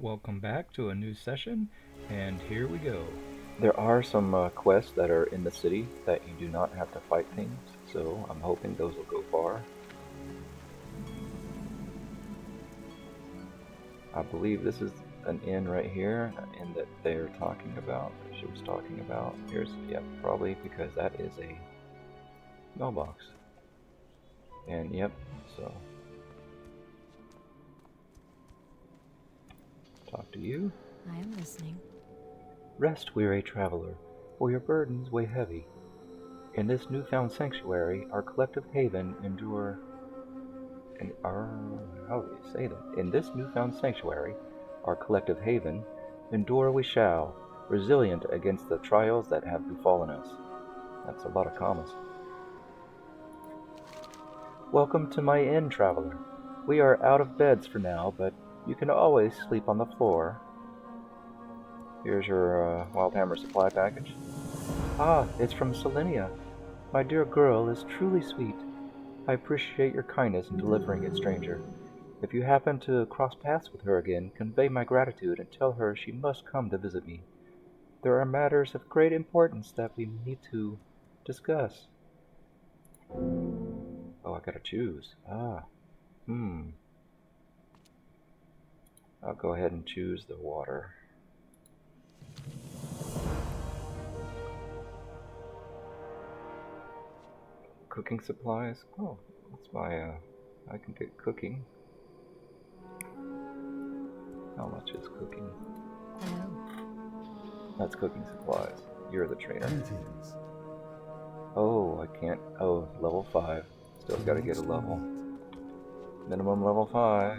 Welcome back to a new session, and here we go. There are some quests that are in the city that you do not have to fight things, so I'm hoping those will go far. I believe this is an inn right here, an inn that they're talking about, that she was talking about. Here's, yep, probably because that is a mailbox. And yep, so talk to you. I am listening. Rest, weary traveler, for your burdens weigh heavy. In this newfound sanctuary, our collective haven endure and our how do you say that? In this newfound sanctuary, our collective haven, endure we shall, resilient against the trials that have befallen us. That's a lot of commas. Welcome to my inn, traveler. We are out of beds for now, but you can always sleep on the floor. Here's your Wildhammer supply package. Ah, it's from Selenia. My dear girl is truly sweet. I appreciate your kindness in delivering it, stranger. If you happen to cross paths with her again, convey my gratitude and tell her she must come to visit me. There are matters of great importance that we need to discuss. Oh, I gotta choose. Hmm. I'll go ahead and choose the water. Cooking supplies? Oh, that's my, I can get cooking. How much is cooking? That's cooking supplies. You're the trainer. Greetings. Oh, I can't. Oh, level 5. Still gotta get a level. Minimum level 5.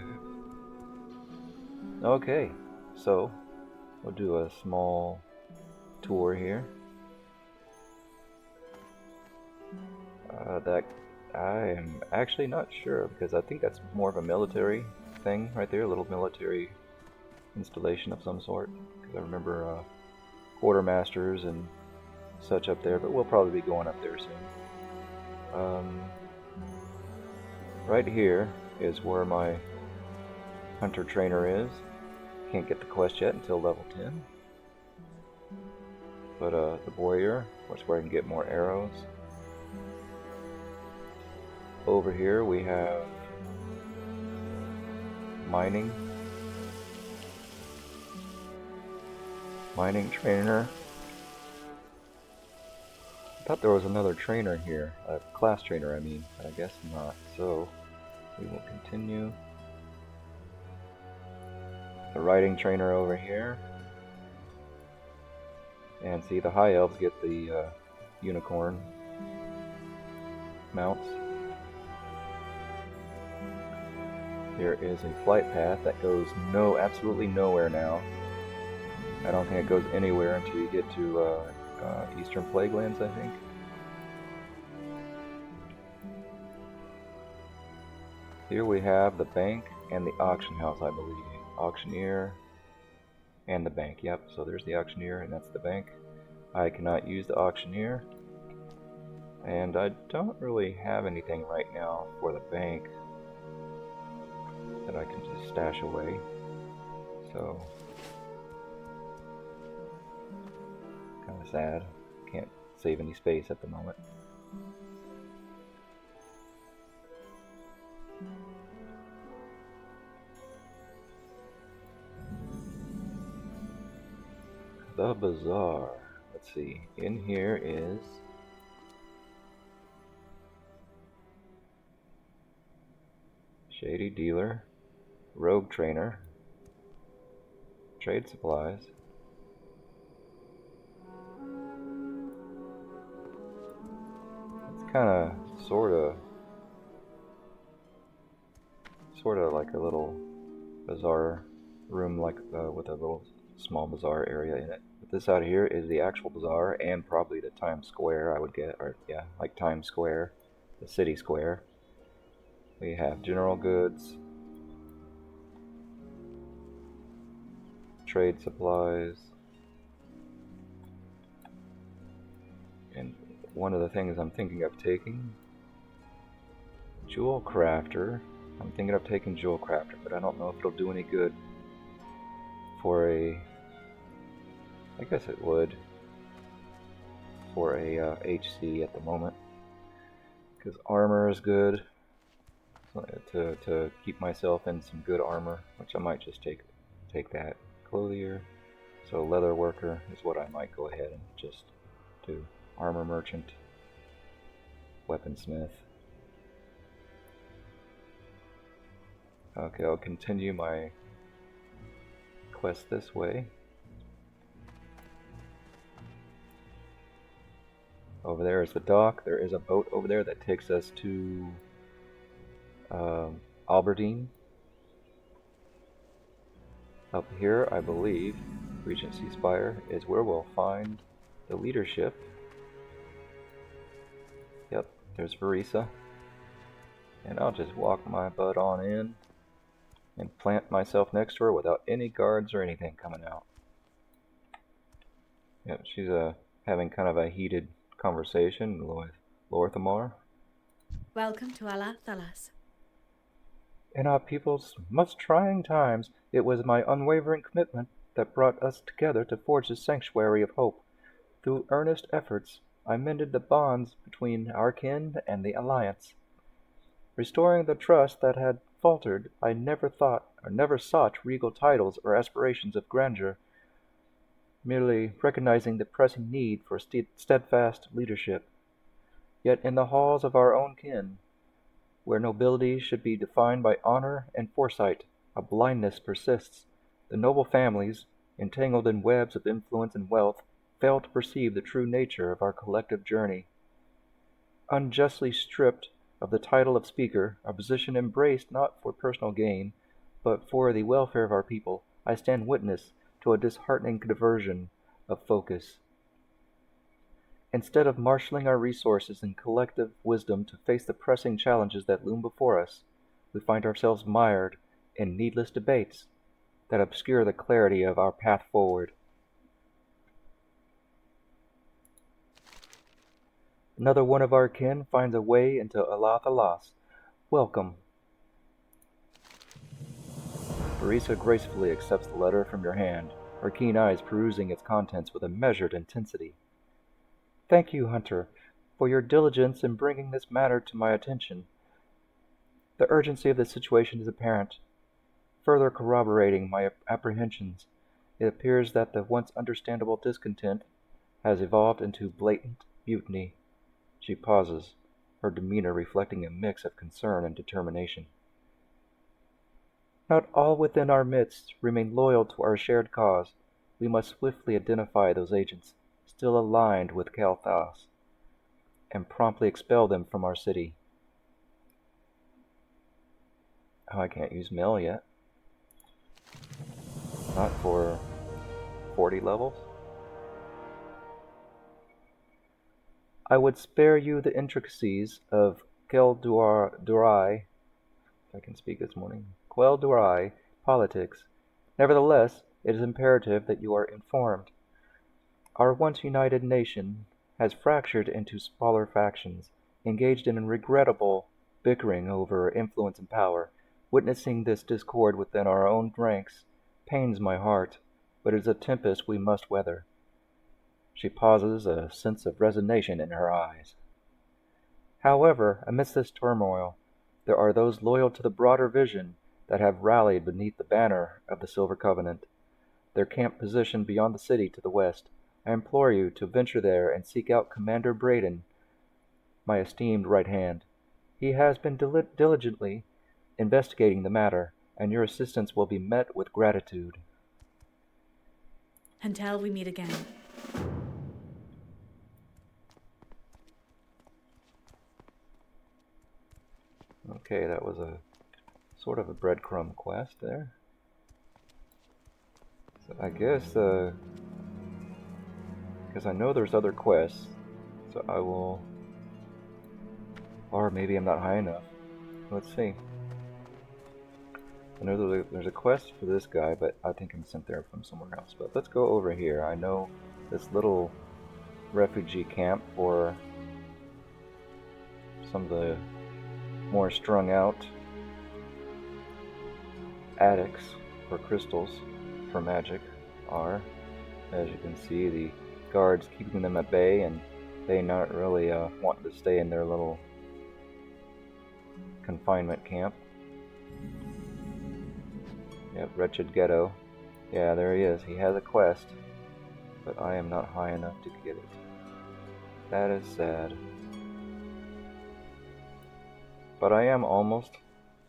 Okay, so we'll do a small tour here. That I am actually not sure because I think that's more of a military thing right there, a little military installation of some sort. Because I remember quartermasters and such up there, but we'll probably be going up there soon. Right here is where my hunter trainer is. Can't get the quest yet until level 10. But the warrior, which is where I can get more arrows. Over here we have mining trainer. I thought there was another trainer here, a class trainer I mean, but I guess not. So we will continue. The riding trainer over here. And see, the high elves get the unicorn mounts. There is a flight path that goes absolutely nowhere now. I don't think it goes anywhere until you get to Eastern Plaguelands, I think. Here we have the bank and the auction house, I believe. Auctioneer and the bank, yep, so there's the auctioneer and that's the bank. I cannot use the auctioneer. And I don't really have anything right now for the bank that I can just stash away. So, kind of sad. Can't save any space at the moment. The bazaar. Let's see. In here is Shady Dealer, Rogue Trainer, Trade Supplies, it's kinda sorta like a little bazaar room, like with a little small bazaar area in it. But this out here is the actual bazaar and probably the Times Square, I would get, or yeah, like Times Square, the city square. We have general goods, trade supplies, and one of the things I'm thinking of taking, Jewel Crafter. I'm thinking of taking Jewel Crafter, but I don't know if it'll do any good. for a... I guess it would. For a HC at the moment. Because armor is good. To keep myself in some good armor, which I might just take that. Clothier. So leather worker is what I might go ahead and just do. Armor merchant. Weaponsmith. Okay, I'll continue my quest this way. Over there is the dock. There is a boat over there that takes us to Aberdeen. Up here, I believe, Regency Spire is where we'll find the leadership. Yep, there's Vereesa. And I'll just walk my butt on in and plant myself next to her without any guards or anything coming out. Yep, she's having kind of a heated conversation with Lorthamar. Welcome to Alah'Thalas. In our people's most trying times, it was my unwavering commitment that brought us together to forge the sanctuary of hope. Through earnest efforts, I mended the bonds between our kin and the Alliance. Restoring the trust that had faltered, I never sought regal titles or aspirations of grandeur, merely recognizing the pressing need for steadfast leadership. Yet in the halls of our own kin, where nobility should be defined by honor and foresight, a blindness persists. The noble families, entangled in webs of influence and wealth, fail to perceive the true nature of our collective journey. Unjustly stripped of the title of speaker, a position embraced not for personal gain, but for the welfare of our people, I stand witness to a disheartening diversion of focus. Instead of marshaling our resources and collective wisdom to face the pressing challenges that loom before us, we find ourselves mired in needless debates that obscure the clarity of our path forward. Another one of our kin finds a way into Alah'Thalas. Welcome. Vereesa gracefully accepts the letter from your hand, her keen eyes perusing its contents with a measured intensity. Thank you, Hunter, for your diligence in bringing this matter to my attention. The urgency of the situation is apparent. Further corroborating my apprehensions, it appears that the once understandable discontent has evolved into blatant mutiny. She pauses, her demeanor reflecting a mix of concern and determination. Not all within our midst remain loyal to our shared cause. We must swiftly identify those agents still aligned with Alah'Thalas, and promptly expel them from our city. Oh, I can't use mail yet. Not for 40 levels. I would spare you the intricacies of Quel'Durai, if I can speak this morning, Quel'Durai politics. Nevertheless, it is imperative that you are informed. Our once united nation has fractured into smaller factions, engaged in regrettable bickering over influence and power. Witnessing this discord within our own ranks pains my heart, but it is a tempest we must weather. She pauses, a sense of resignation in her eyes. However, amidst this turmoil, there are those loyal to the broader vision that have rallied beneath the banner of the Silver Covenant, their camp position beyond the city to the west. I implore you to venture there and seek out Commander Braden, my esteemed right hand. He has been diligently investigating the matter, and your assistance will be met with gratitude. Until we meet again. Okay, that was a sort of a breadcrumb quest there. So I guess, because I know there's other quests, so I will, or maybe I'm not high enough. Let's see. I know there's a quest for this guy, but I think I'm sent there from somewhere else. But let's go over here. I know this little refugee camp for some of the more strung out addicts for crystals. for magic are. As you can see, the guards keeping them at bay, and they not really wanting to stay in their little confinement camp. Yep, wretched ghetto. Yeah, there he is. He has a quest, but I am not high enough to get it. That is sad. But I am almost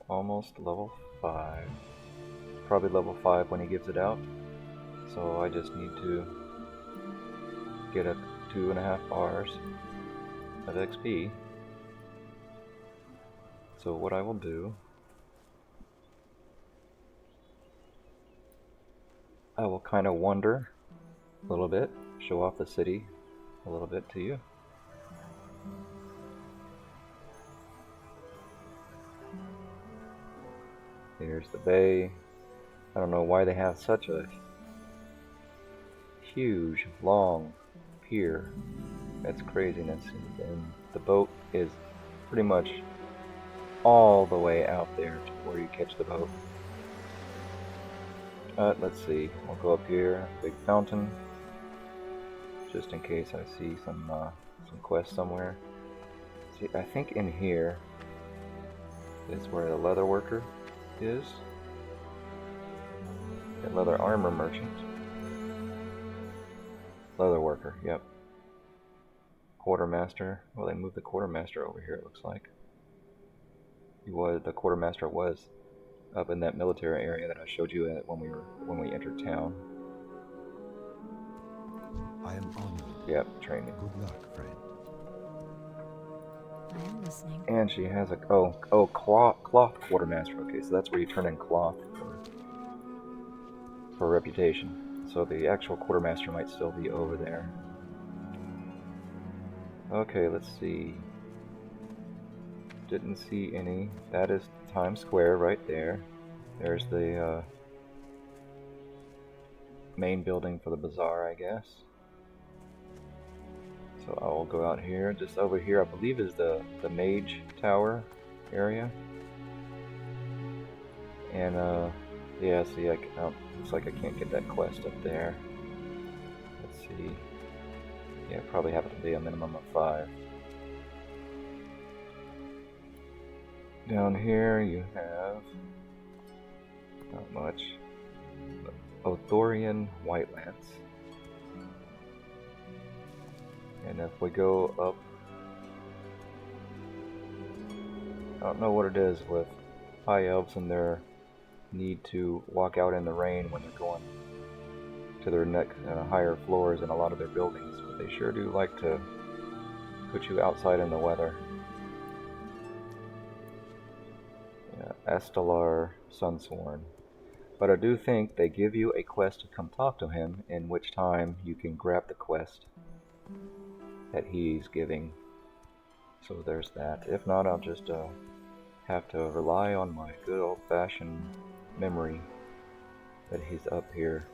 level 5. Probably level 5 when he gives it out. So I just need to get up 2.5 bars of XP. So what I will do, I will kind of wander a little bit, show off the city a little bit to you. Here's the bay. I don't know why they have such a huge, long pier. That's craziness. And the boat is pretty much all the way out there to where you catch the boat. Let's see. We'll go up here. Big fountain. Just in case I see some quest somewhere. See, I think in here is where the leather worker is. The leather armor merchant. Leather worker, yep. Quartermaster. Well, they moved the quartermaster over here, it looks like. The quartermaster was up in that military area that I showed you at when we entered town. I am honored. Yep, training. Good luck, friend. I am listening. And she has a cloth quartermaster. Okay, so that's where you turn in cloth for reputation. So the actual quartermaster might still be over there. Okay, let's see. Didn't see any. That is Times Square right there. There's the main building for the bazaar, I guess. So I will go out here. Just over here, I believe, is the mage tower area. And yeah, see, looks like I can't get that quest up there. Let's see. Yeah, probably have to be a minimum of 5. Down here you have not much. Othorian Whitelands. And if we go up, I don't know what it is with high elves and their need to walk out in the rain when they're going to their next higher floors in a lot of their buildings, but they sure do like to put you outside in the weather. Yeah, Estelar Sunsworn. But I do think they give you a quest to come talk to him, in which time you can grab the quest that he's giving. So there's that. If not, I'll just have to rely on my good old-fashioned memory that he's up here.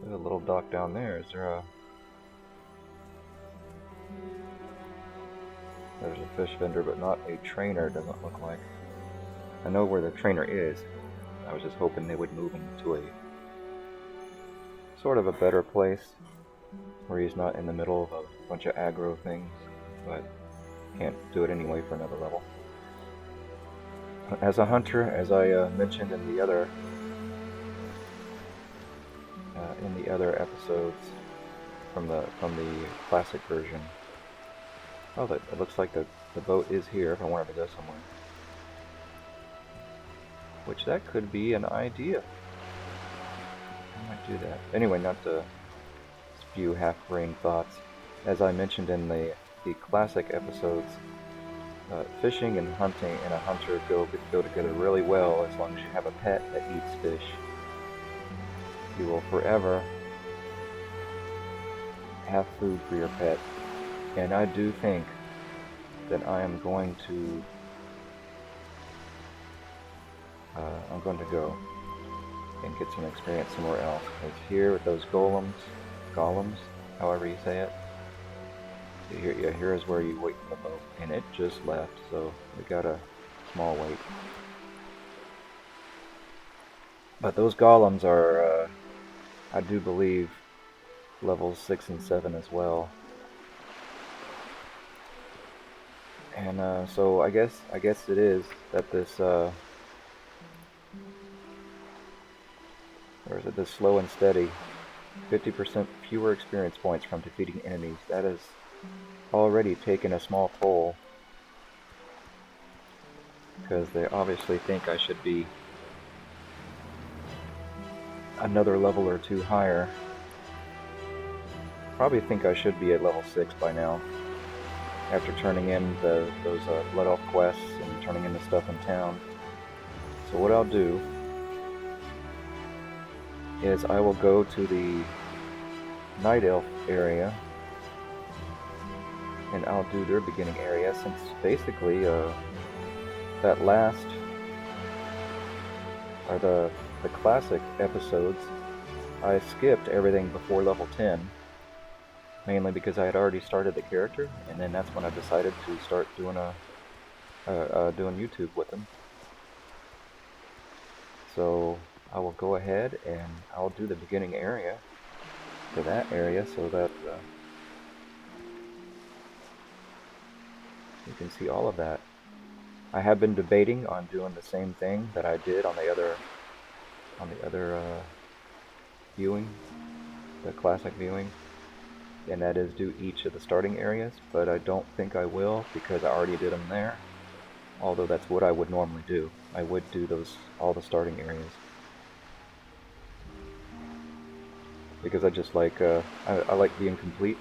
There's a little dock down there. Is there a... There's a fish vendor, but not a trainer, doesn't look like. I know where the trainer is. I was just hoping they would move him to a sort of a better place where he's not in the middle of a bunch of aggro things, but can't do it anyway for another level. As a hunter, as I mentioned in the other episodes from the classic version. Oh, it looks like the boat is here if I wanted to go somewhere. Which that could be an idea. I might do that. Anyway, not to spew half-brained thoughts. As I mentioned in the classic episodes, fishing and hunting and a hunter go together really well as long as you have a pet that eats fish. You will forever have food for your pet. And I do think that I am going to go and get some experience somewhere else. Because here with those golems, however you say it, here is where you wait for the boat, and it just left. So we gotta small weight. But those golems are, I do believe, levels 6 and 7 as well. And so I guess it is that this, or is it this slow and steady, 50% fewer experience points from defeating enemies. That has already taken a small toll, because they obviously think I should be another level or two higher. Probably think I should be at level 6 by now, after turning in those Blood Elf quests and turning in the stuff in town. So what I'll do is I will go to the Night Elf area, and I'll do their beginning area, since basically that last, or the classic episodes, I skipped everything before level 10, mainly because I had already started the character, and then that's when I decided to start doing doing YouTube with them. So I will go ahead and I'll do the beginning area for that area, so that you can see all of that. I have been debating on doing the same thing that I did on the other viewing, the classic viewing, and that is do each of the starting areas, but I don't think I will, because I already did them there. Although that's what I would normally do. I would do all the starting areas, because I just like I like being complete.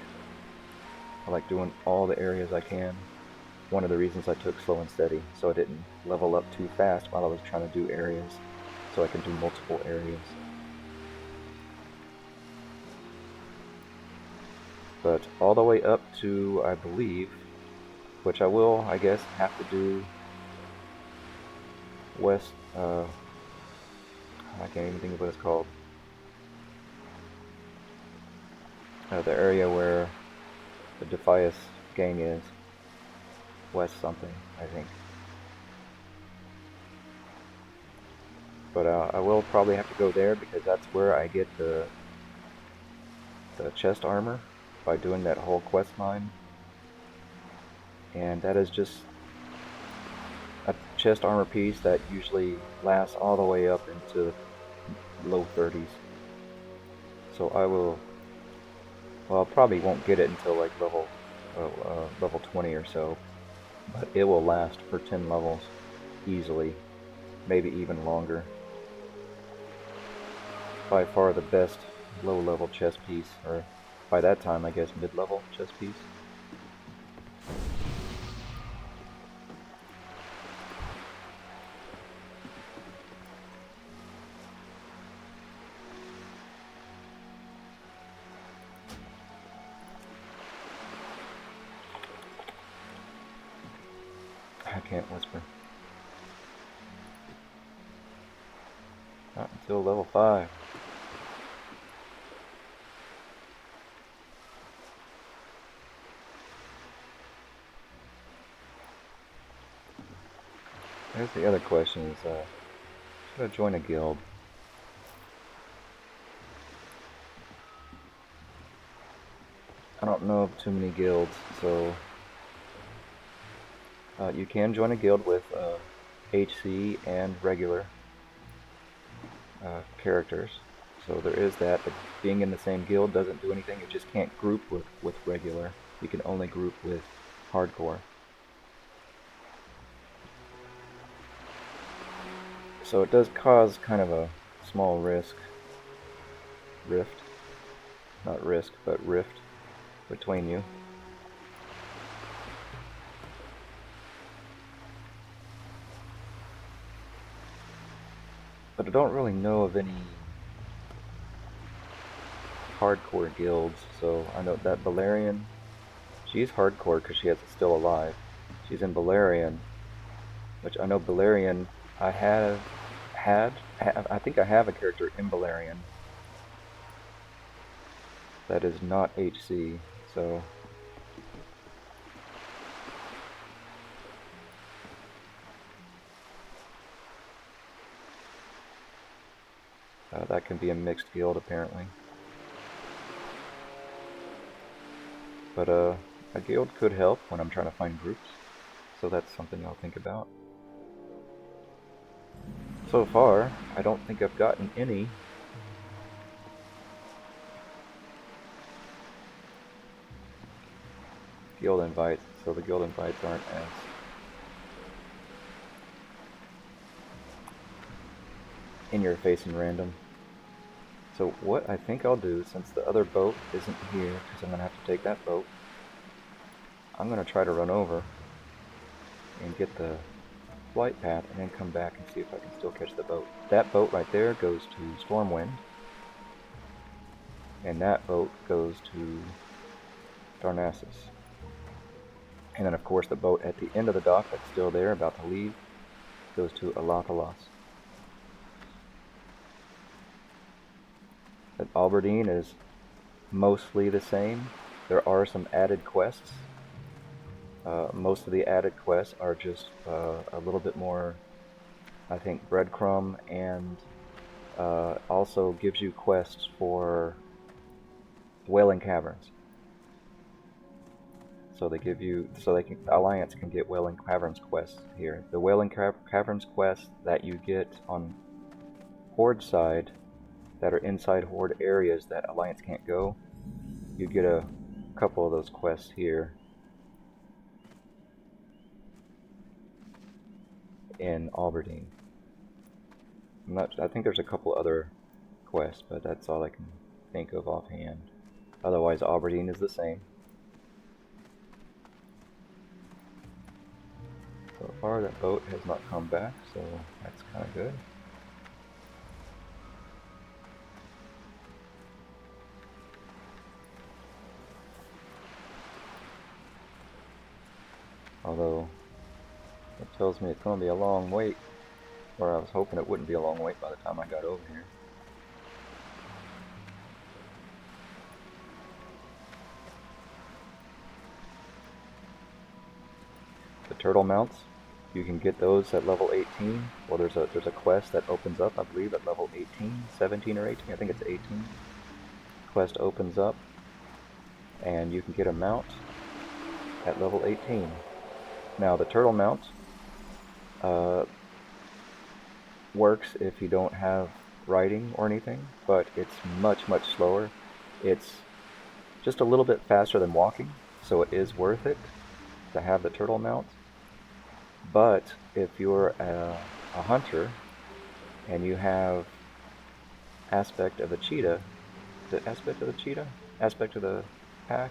I like doing all the areas I can. One of the reasons I took slow and steady, so I didn't level up too fast while I was trying to do areas, so I can do multiple areas. But all the way up to, I believe, which I will, I guess, have to do west, I can't even think of what it's called. The area where the Defias gang is. West something, I think. But I will probably have to go there, because that's where I get the chest armor by doing that whole quest line. And that is just a chest armor piece that usually lasts all the way up into low 30s. So I will, well, I probably won't get it until like level 20 or so, but it will last for 10 levels easily, maybe even longer. By far the best low-level chest piece, or by that time I guess mid-level chest piece. I can't whisper. Not until level 5. Here's the other question is, should I join a guild? I don't know of too many guilds, so you can join a guild with HC and regular characters. So there is that, but being in the same guild doesn't do anything. You just can't group with regular. You can only group with hardcore. So it does cause kind of a small rift, not risk, but rift between you. But I don't really know of any hardcore guilds, so I know that Valerian, she's hardcore because she has it still alive. She's in Valerian, which I know Valerian, I think I have a character in Valerian that is not HC, so That can be a mixed guild apparently. But a guild could help when I'm trying to find groups, so that's something I'll think about. So far, I don't think I've gotten any guild invites, so the guild invites aren't as in your face and random. So what I think I'll do, since the other boat isn't here, because I'm going to have to take that boat, I'm going to try to run over and get the flight path and then come back and see if I can still catch the boat. That boat right there goes to Stormwind, and that boat goes to Darnassus. And then of course the boat at the end of the dock that's still there, about to leave, goes to Alah'Thalas. But Aberdeen is mostly the same. There are some added quests. Most of the added quests are just a little bit more, I think, breadcrumb, and also gives you quests for Wailing Caverns. So they give you, Alliance can get Wailing Caverns quests here. The Wailing Caverns quests that you get on Horde side, that are inside Horde areas that Alliance can't go, you get a couple of those quests here in Aberdeen. I think there's a couple other quests, but that's all I can think of offhand. Otherwise, Aberdeen is the same. So far, that boat has not come back, so that's kind of good. Although, it tells me it's going to be a long wait, or I was hoping it wouldn't be a long wait by the time I got over here. The turtle mounts, you can get those at level 18. Well, there's a quest that opens up, I believe, at level 18, 17 or 18. I think it's 18. Quest opens up, and you can get a mount at level 18. Now, the turtle mount works if you don't have riding or anything, but it's much slower. It's just a little bit faster than walking, so it is worth it to have the turtle mount. But if you're a hunter and you have aspect of the cheetah, is it aspect of the cheetah? Aspect of the pack?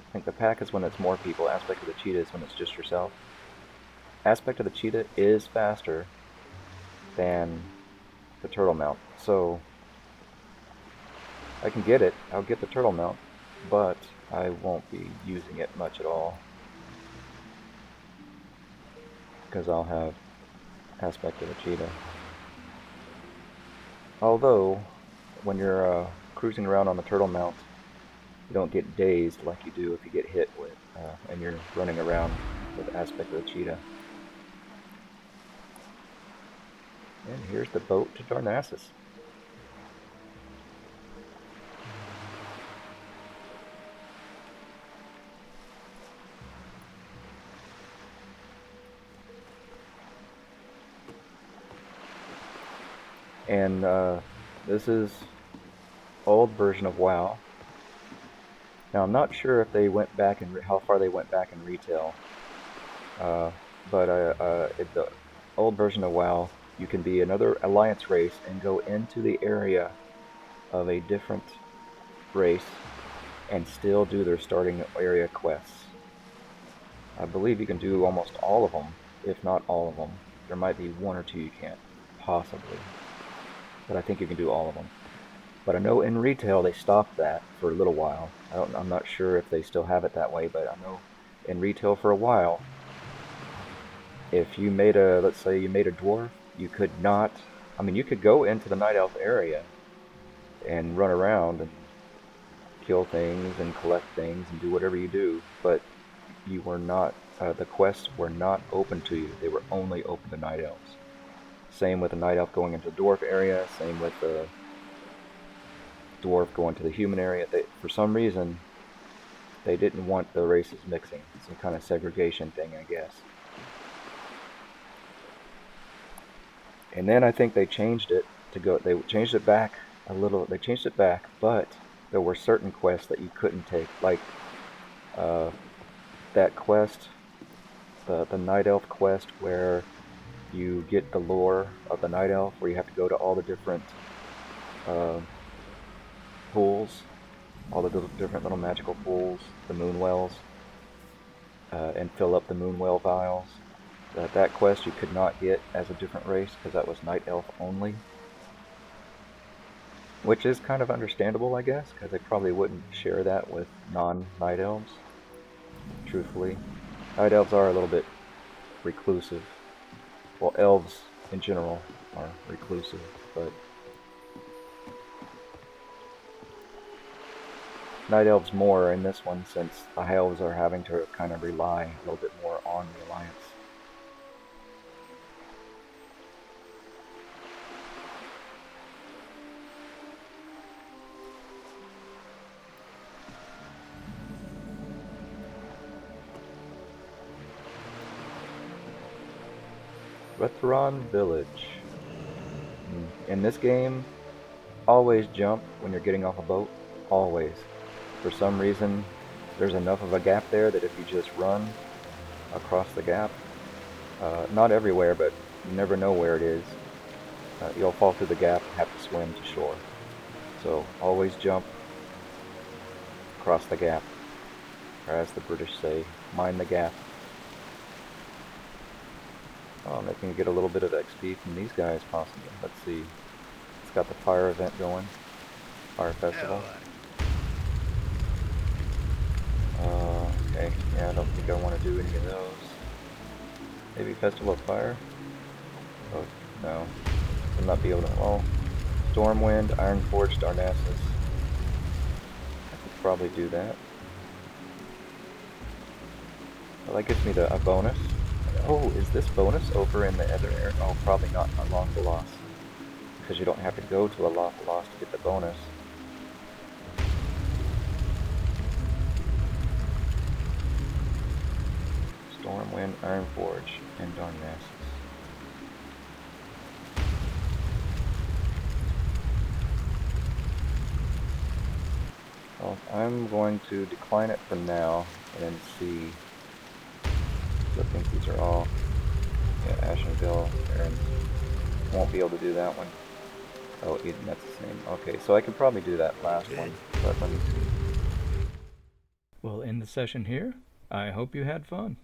I think the pack is when it's more people, aspect of the cheetah is when it's just yourself. Aspect of the cheetah is faster than the turtle mount, so I can get it. I'll get the turtle mount, but I won't be using it much at all, because I'll have aspect of the cheetah. Although, when you're cruising around on the turtle mount, you don't get dazed like you do if you get hit with, and you're running around with aspect of the cheetah. And here's the boat to Darnassus. And this is old version of WoW. Now I'm not sure if they went back and how far they went back in retail, but the old version of WoW, you can be another Alliance race and go into the area of a different race and still do their starting area quests. I believe you can do almost all of them, if not all of them. There might be one or two you can't, possibly, but I think you can do all of them. But I know in retail they stopped that for a little while. I'm not sure if they still have it that way, but I know in retail for a while, if you made let's say you made a dwarf, you could not, I mean, you could go into the Night Elf area and run around and kill things and collect things and do whatever you do, but you were not, the quests were not open to you. They were only open to Night Elves. Same with the Night Elf going into the Dwarf area, same with the Dwarf going to the Human area. For some reason, they didn't want the races mixing. Some kind of segregation thing, I guess. And then I think they changed it to go. They changed it back a little. They changed it back, but there were certain quests that you couldn't take, like that quest, the Night Elf quest, where you get the lore of the Night Elf, where you have to go to all the different pools, all the different little magical pools, the moon wells, and fill up the moon well vials. That quest you could not get as a different race because that was Night Elf only. Which is kind of understandable, I guess, because they probably wouldn't share that with non-Night Elves, truthfully. Night Elves are a little bit reclusive. Well, Elves in general are reclusive, but Night Elves more in this one, since the High Elves are having to kind of rely a little bit more on the Alliance. Veteran Village. In this game, always jump when you're getting off a boat. Always. For some reason, there's enough of a gap there that if you just run across the gap, not everywhere, but you never know where it is, you'll fall through the gap and have to swim to shore. So always jump across the gap, or as the British say, mind the gap. Oh, and they can get a little bit of XP from these guys, possibly. Let's see. It's got the fire event going. Fire festival. Okay. Yeah, I don't think I want to do any of those. Maybe Festival of Fire? Oh, no. I'll not be able to. Well, Stormwind, Ironforge, Darnassus. I could probably do that. Well, that gives me a bonus. Oh, is this bonus over in the other area? Oh, probably not Alah'Thalas, because you don't have to go to Alah'Thalas to get the bonus. Stormwind, Ironforge, and Darnassus. Well, I'm going to decline it for now, and then see. I think these are all, yeah, Ashenville, Aaron won't be able to do that one. Oh, Eden, that's the same. Okay, so I can probably do that last one, but let me see. We'll end the session here. I hope you had fun.